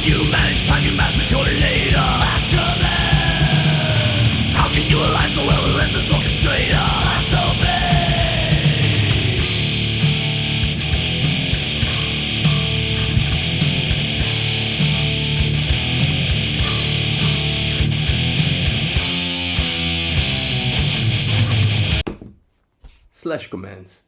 you manage time, you master coordinator? Slash command. How can you align so well with this orchestrator? Slash obey. Slash commands.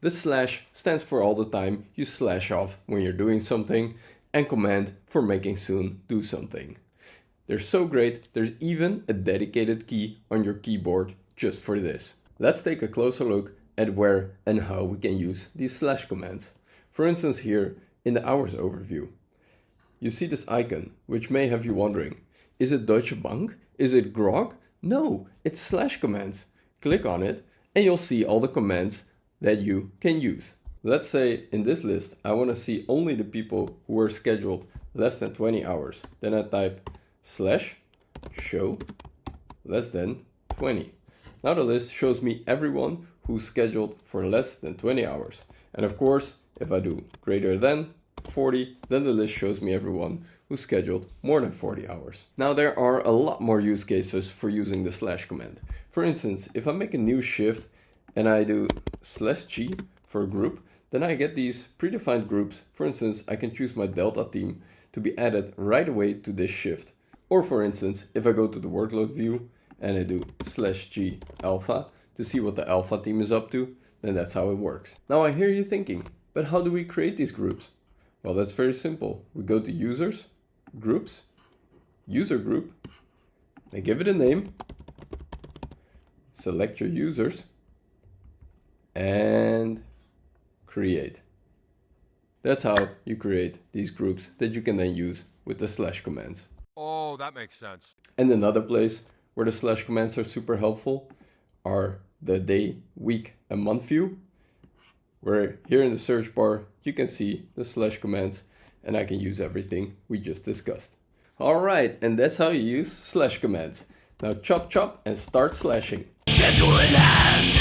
The slash stands for all the time you slash off when you're doing something, and command for making soon do something. They're so great, there's even a dedicated key on your keyboard just for this. Let's take a closer look at where and how we can use these slash commands. For instance, here in the hours overview, you see this icon, which may have you wondering, is it Deutsche Bank? Is it Grog? No, it's slash commands. Click on it and you'll see all the commands that you can use. Let's say in this list, I want to see only the people who were scheduled less than 20 hours. Then I type slash show less than 20. Now the list shows me everyone who's scheduled for less than 20 hours. And of course, if I do greater than 40, then the list shows me everyone who's scheduled more than 40 hours. Now there are a lot more use cases for using the slash command. For instance, if I make a new shift and I do /G for a group, then I get these predefined groups. For instance, I can choose my Delta team to be added right away to this shift. Or for instance, if I go to the workload view and I do /G alpha to see what the alpha team is up to, then that's how it works. Now I hear you thinking, but how do we create these groups? Well, that's very simple. We go to users, groups, user group, and give it a name, select your users, and create. That's how you create these groups that you can then use with the slash commands. Oh, that makes sense. And another place where the slash commands are super helpful are the day, week, and month view, where here in the search bar you can see the slash commands and I can use everything we just discussed. Alright, and that's how you use slash commands. Now chop chop and start slashing. Schedule in hand.